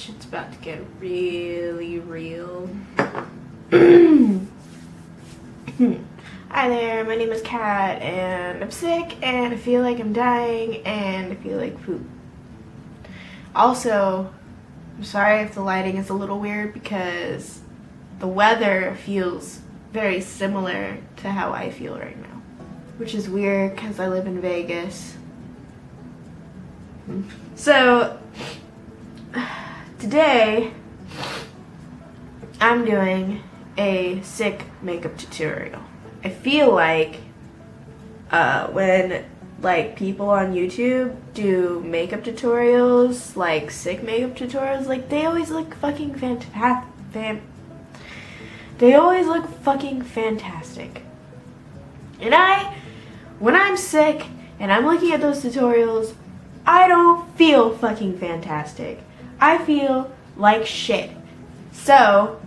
Shit's about to get really real. Hi there, my name is Kat, and I'm sick, and I feel like I'm dying, and I feel like poop. Also, I'm sorry if the lighting is a little weird because the weather feels very similar to how I feel right now. Which is weird because I live in Vegas. So, today, I'm doing a sick makeup tutorial. I feel like when like people on YouTube do makeup tutorials, like sick makeup tutorials, like they always look fucking they always look fucking fantastic. And when I'm sick and I'm looking at those tutorials, I don't feel fucking fantastic. I feel like shit. So,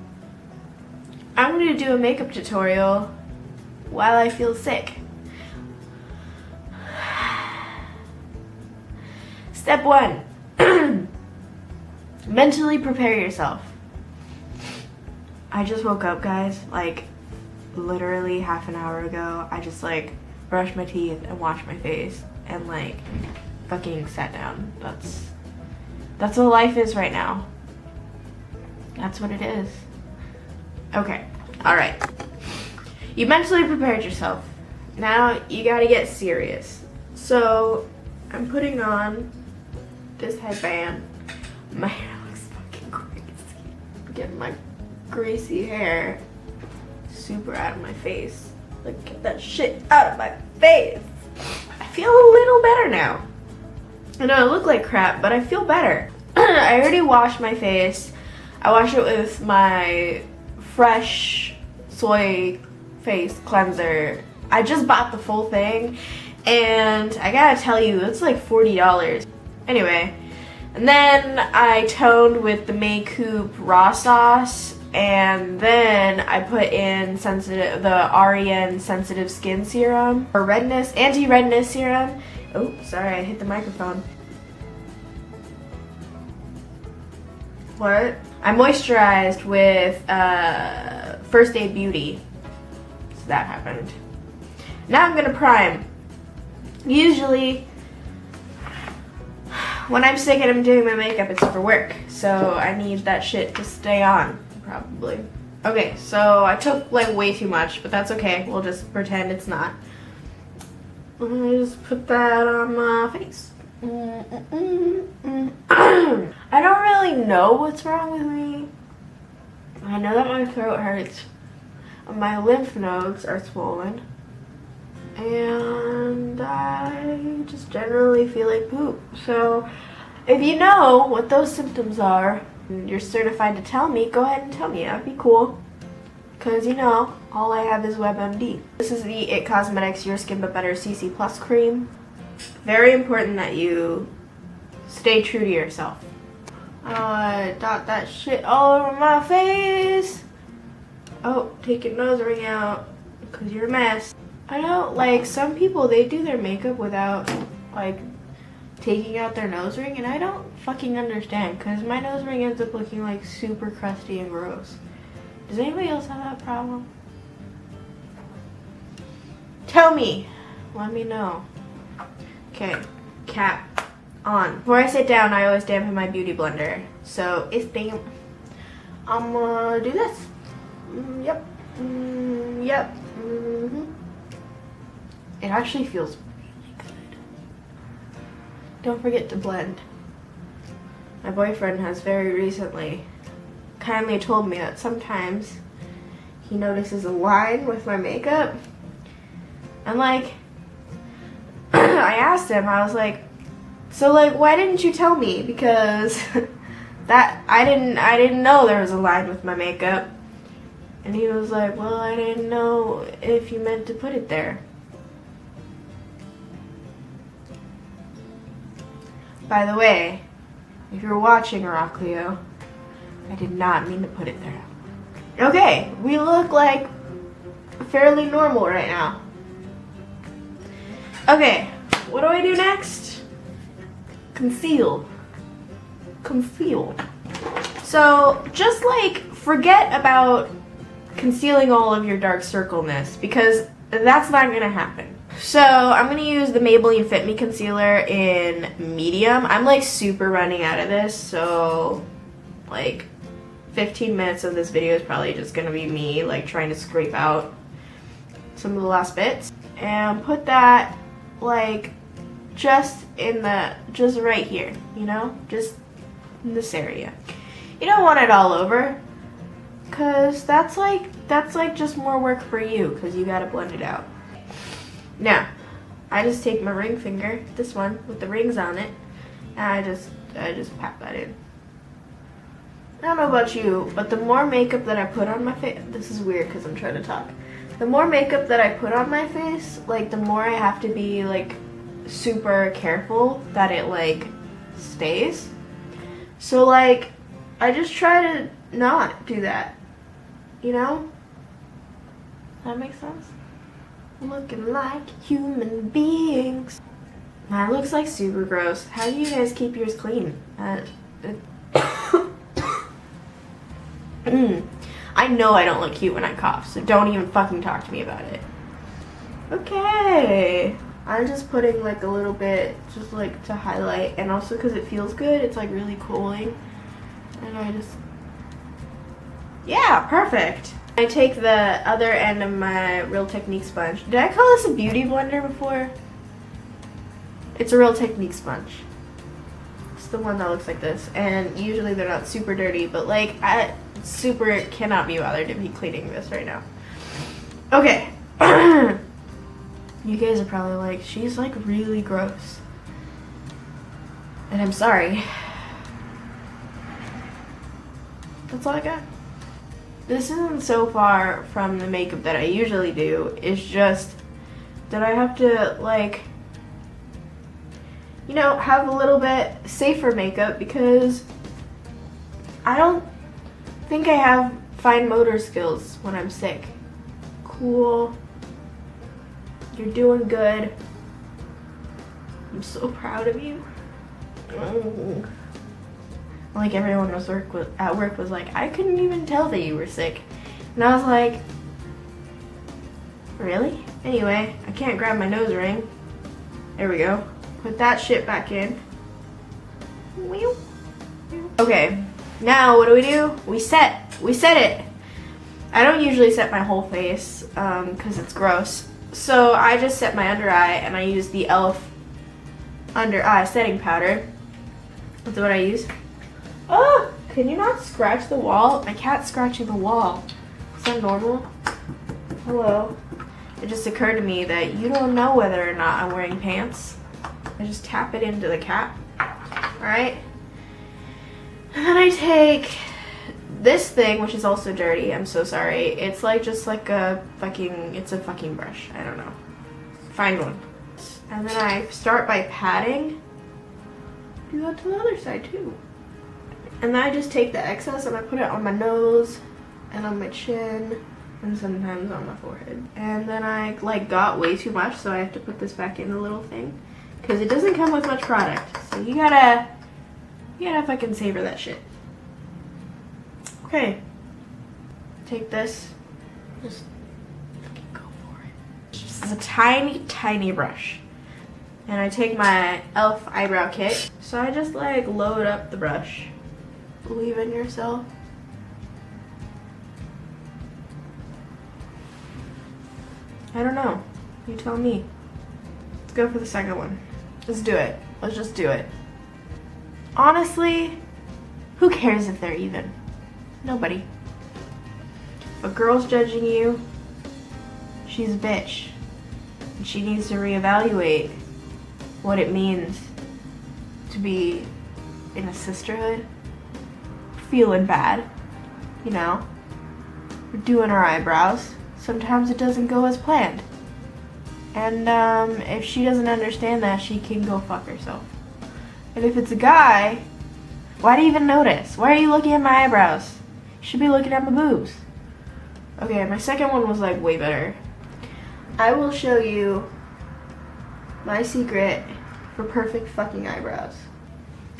I'm going to do a makeup tutorial while I feel sick. Step 1. Mentally prepare yourself. I just woke up, guys, like literally half an hour ago. I just like brushed my teeth and washed my face and like fucking sat down. That's what life is right now. That's what it is. Okay, alright. You mentally prepared yourself. Now you gotta get serious. So, I'm putting on this headband. My hair looks fucking crazy. I'm getting my greasy hair super out of my face. Like, get that shit out of my face. I feel a little better now. I know I look like crap, but I feel better. I already washed my face. I washed it with my fresh soy face cleanser. I just bought the full thing, and I gotta tell you, it's like $40. Anyway, and then I toned with the Makeup Raw Sauce, and then I put in the REN Sensitive Skin Serum, or anti-redness serum. Oh, sorry, I hit the microphone. What? I moisturized with First Aid Beauty. So that happened. Now I'm gonna prime. Usually, when I'm sick and I'm doing my makeup, it's for work. So I need that shit to stay on, probably. Okay, so I took like way too much, but that's okay. We'll just pretend it's not. I'm gonna just put that on my face. I don't really know what's wrong with me. I know that my throat hurts. My lymph nodes are swollen. And I just generally feel like poop. So if you know what those symptoms are and you're certified to tell me, go ahead and tell me. That'd be cool. Because, you know, all I have is WebMD. This is the IT Cosmetics Your Skin But Better CC Plus cream. Very important that you stay true to yourself. I dot that shit all over my face. Oh, take your nose ring out because you're a mess. I know, like, some people, they do their makeup without, like, taking out their nose ring, and I don't fucking understand because my nose ring ends up looking, like, super crusty and gross. Does anybody else have that problem? Tell me. Let me know. Okay, cap on. Before I sit down, I always dampen my beauty blender. So it's damp. I'm gonna do this. Yep. Yep. It actually feels really good. Don't forget to blend. My boyfriend has very recently kindly told me that sometimes he notices a line with my makeup. And like, I asked him, I was like, so like, why didn't you tell me? Because that I didn't know there was a line with my makeup. And he was like, well, I didn't know if you meant to put it there. By the way, if you're watching Rockleo, I did not mean to put it there. Okay, we look like fairly normal right now. Okay, what do I do next? Conceal. Conceal. So just like forget about concealing all of your dark circleness because that's not gonna happen. So I'm gonna use the Maybelline Fit Me concealer in medium. I'm like super running out of this, so like 15 minutes of this video is probably just gonna be me like trying to scrape out some of the last bits and put that like just right here, you know, just in this area. You don't want it all over because that's like just more work for you because you gotta blend it out. Now I just take my ring finger, this one with the rings on it, and I just pat that in. I don't know about you, but the more makeup that I put on my face, this is weird because I'm trying to talk. The more makeup that I put on my face, like the more I have to be like super careful that it like stays. So like I just try to not do that, you know? That makes sense? Looking like human beings. Mine looks like super gross. How do you guys keep yours clean? I know I don't look cute when I cough, so don't even fucking talk to me about it. Okay. I'm just putting like a little bit just like to highlight, and also because it feels good, it's like really cooling. And I just, yeah, perfect. I take the other end of my Real Technique sponge. Did I call this a beauty blender before? It's a Real Technique sponge. It's the one that looks like this, and usually they're not super dirty, but like I super cannot be bothered to be cleaning this right now. Okay. You guys are probably like, she's like really gross. And I'm sorry. That's all I got. This isn't so far from the makeup that I usually do. It's just that I have to like, you know, have a little bit safer makeup because I don't think I have fine motor skills when I'm sick. Cool. You're doing good. I'm so proud of you. Like everyone at work was like, I couldn't even tell that you were sick. And I was like, really? Anyway, I can't grab my nose ring. There we go. Put that shit back in. Okay, now what do? We set it. I don't usually set my whole face because it's gross. So I just set my under eye and I use the e.l.f. under eye setting powder. That's what I use. Oh, can you not scratch the wall? My cat's scratching the wall. Is that normal? Hello. It just occurred to me that you don't know whether or not I'm wearing pants. I just tap it into the cap. Alright? And then I take this thing, which is also dirty. I'm so sorry. It's like just like it's a fucking brush. I don't know. Find one. And then I start by patting. Do that to the other side too. And then I just take the excess and I put it on my nose and on my chin and sometimes on my forehead. And then I like got way too much, so I have to put this back in the little thing because it doesn't come with much product. So you gotta fucking savor that shit. Okay. Take this. Just fucking go for it. This is a tiny, tiny brush. And I take my e.l.f. Eyebrow Kit. So I just like load up the brush. Believe in yourself. I don't know. You tell me. Let's go for the second one. Let's do it. Let's just do it. Honestly, who cares if they're even? Nobody. If a girl's judging you, she's a bitch. And she needs to reevaluate what it means to be in a sisterhood. Feeling bad, you know. We're doing our eyebrows. Sometimes it doesn't go as planned. And if she doesn't understand that, she can go fuck herself. And if it's a guy, why do you even notice? Why are you looking at my eyebrows? You should be looking at my boobs. Okay, my second one was like way better. I will show you my secret for perfect fucking eyebrows.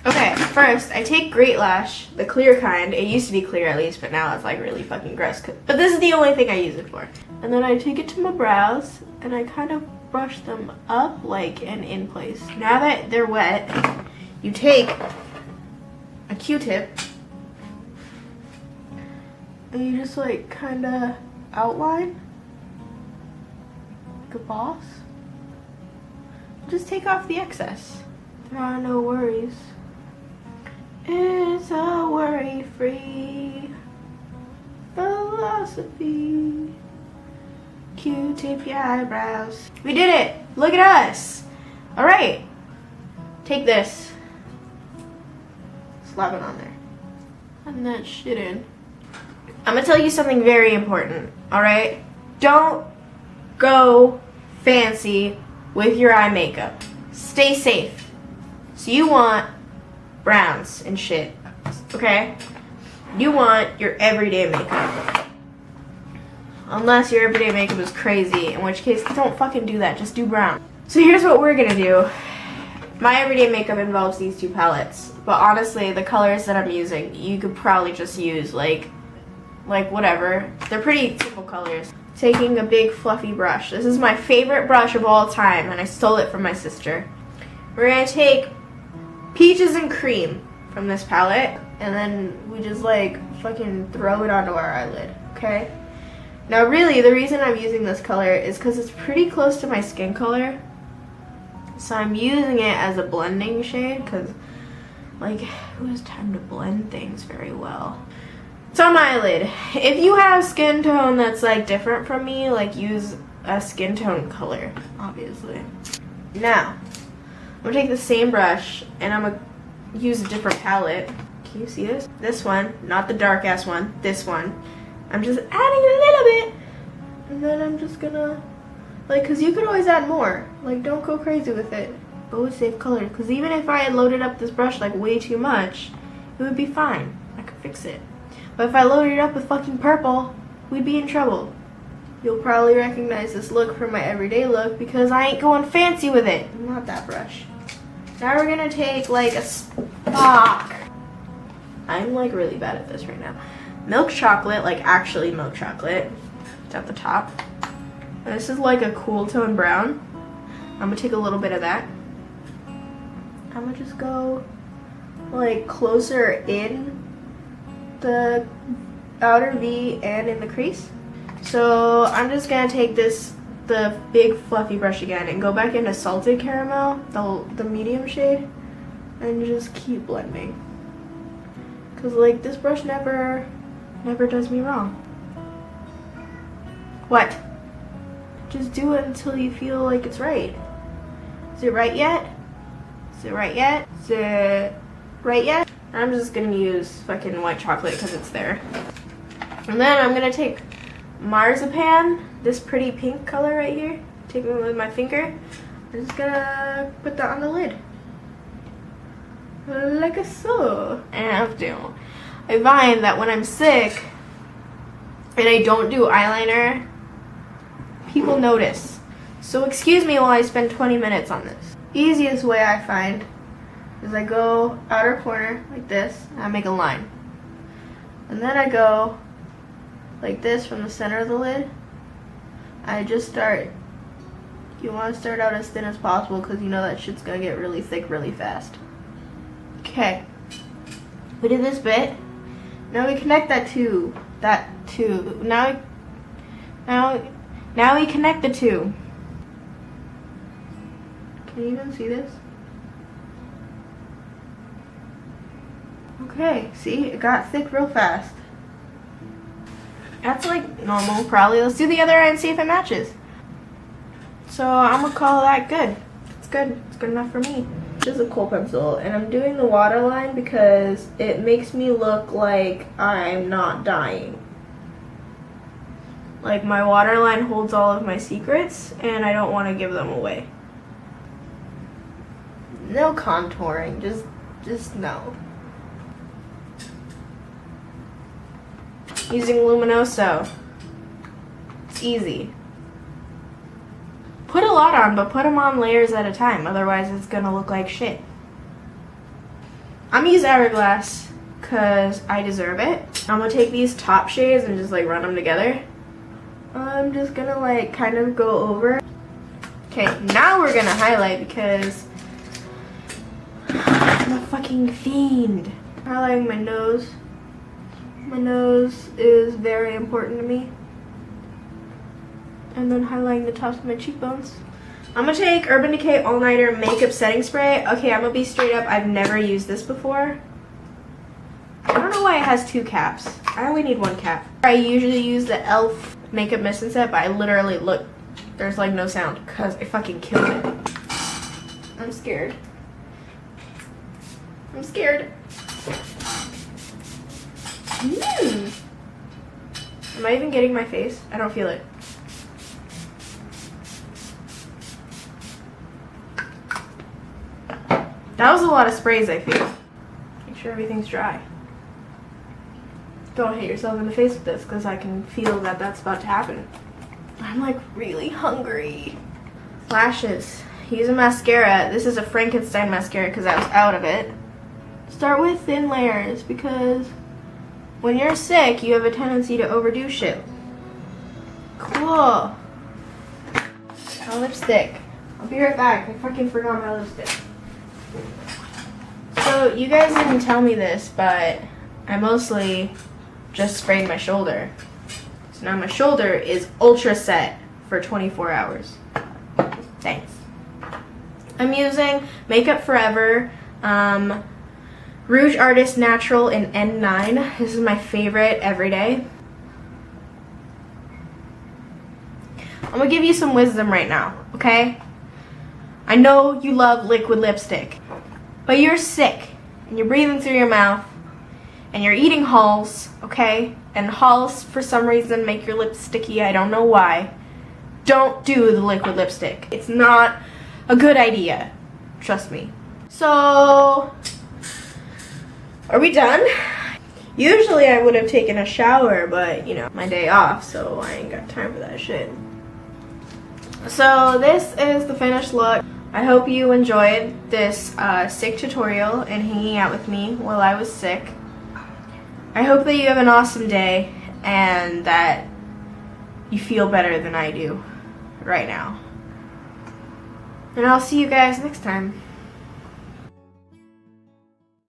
Okay, first I take Great Lash, the clear kind. It used to be clear at least, but now it's like really fucking gross. But this is the only thing I use it for. And then I take it to my brows and I kind of brush them up like and in place. Now that they're wet, you take a Q-tip and you just like kind of outline like a boss. Just take off the excess. There are no worries. It's a worry-free philosophy. Q-tip your eyebrows. We did it! Look at us! Alright. Take this. Slap it on there. And that shit in. I'm gonna tell you something very important, alright? Don't go fancy with your eye makeup. Stay safe. So you want browns and shit, okay? You want your everyday makeup. Unless your everyday makeup is crazy, in which case don't fucking do that, just do brown. So here's what we're gonna do. My everyday makeup involves these two palettes, but honestly, the colors that I'm using, you could probably just use like whatever. They're pretty simple colors. Taking a big fluffy brush. This is my favorite brush of all time, and I stole it from my sister. We're gonna take Peaches and Cream from this palette, and then we just like fucking throw it onto our eyelid, okay? Now really, the reason I'm using this color is because it's pretty close to my skin color. So I'm using it as a blending shade, because like, who has time to blend things very well? It's on my eyelid. If you have skin tone that's like different from me, like use a skin tone color, obviously. Now, I'm gonna take the same brush and I'm gonna use a different palette. Can you see this? This one, not the dark ass one, this one. I'm just adding a little bit. And then I'm just gonna, like, cause you could always add more. Like, don't go crazy with it. Go with safe colors. Cause even if I had loaded up this brush like way too much, it would be fine. I could fix it. But if I loaded it up with fucking purple, we'd be in trouble. You'll probably recognize this look from my everyday look because I ain't going fancy with it. Not that brush. Now we're gonna take like a stock. I'm like really bad at this right now. Milk chocolate, like actually milk chocolate. It's at the top. And this is like a cool tone brown. I'm gonna take a little bit of that. I'm gonna just go like closer in the outer V and in the crease. So I'm just gonna take the big fluffy brush again and go back into Salted Caramel, the medium shade, and just keep blending. Cause like this brush never does me wrong. What? Just do it until you feel like it's right. Is it right yet? Is it right yet? Is it right yet? I'm just gonna use fucking white chocolate because it's there. And then I'm gonna take Marzipan, this pretty pink color right here. Take it with my finger. I'm just gonna put that on the lid. Like so. I have to. I find that when I'm sick and I don't do eyeliner, people notice. So excuse me while I spend 20 minutes on this. Easiest way I find is I go outer corner like this, and I make a line. And then I go like this from the center of the lid. I just start, you want to start out as thin as possible because you know that shit's going to get really thick really fast. Okay. We did this bit. Now we connect that to now we connect the two. Can you even see this? Okay, see, it got thick real fast. That's like normal, probably. Let's do the other eye and see if it matches. So I'm gonna call that good. It's good. It's good enough for me. This is a Kohl pencil, and I'm doing the waterline because it makes me look like I'm not dying. Like my waterline holds all of my secrets, and I don't want to give them away. No contouring, just no. Using Luminoso. It's easy. Put a lot on, but put them on layers at a time, otherwise it's gonna look like shit. I'm gonna use Hourglass because I deserve it. I'm gonna take these top shades and just like run them together. I'm just gonna like kind of go over. Okay, now we're gonna highlight because I'm a fucking fiend. Highlighting my nose. My nose is very important to me. And then highlighting the tops of my cheekbones. I'm gonna take Urban Decay All Nighter Makeup Setting Spray. Okay, I'm gonna be straight up. I've never used this before. I don't know why it has 2 caps. I only need 1 cap. I usually use the e.l.f. Makeup Mist and Set, but I literally, look, there's like no sound because I fucking killed it. I'm scared. I'm scared. Am I even getting my face? I don't feel it. That was a lot of sprays, I feel. Make sure everything's dry. Don't hit yourself in the face with this because I can feel that that's about to happen. I'm like really hungry. Lashes. Use a mascara. This is a Frankenstein mascara because I was out of it. Start with thin layers because when you're sick, you have a tendency to overdo shit. Cool. My lipstick. I'll be right back. I fucking forgot my lipstick. So you guys didn't tell me this, but I mostly just sprayed my shoulder. So now my shoulder is ultra set for 24 hours. Thanks. I'm using Makeup Forever Rouge Artist Natural in N9. This is my favorite everyday. I'm gonna give you some wisdom right now, okay? I know you love liquid lipstick, but you're sick and you're breathing through your mouth and you're eating Halls, okay? And Halls for some reason make your lips sticky. I don't know why. Don't do the liquid lipstick. It's not a good idea. Trust me. So, are we done? Usually I would have taken a shower, but you know, my day off, so I ain't got time for that shit. So this is the finished look. I hope you enjoyed this sick tutorial and hanging out with me while I was sick. I hope that you have an awesome day and that you feel better than I do right now. And I'll see you guys next time.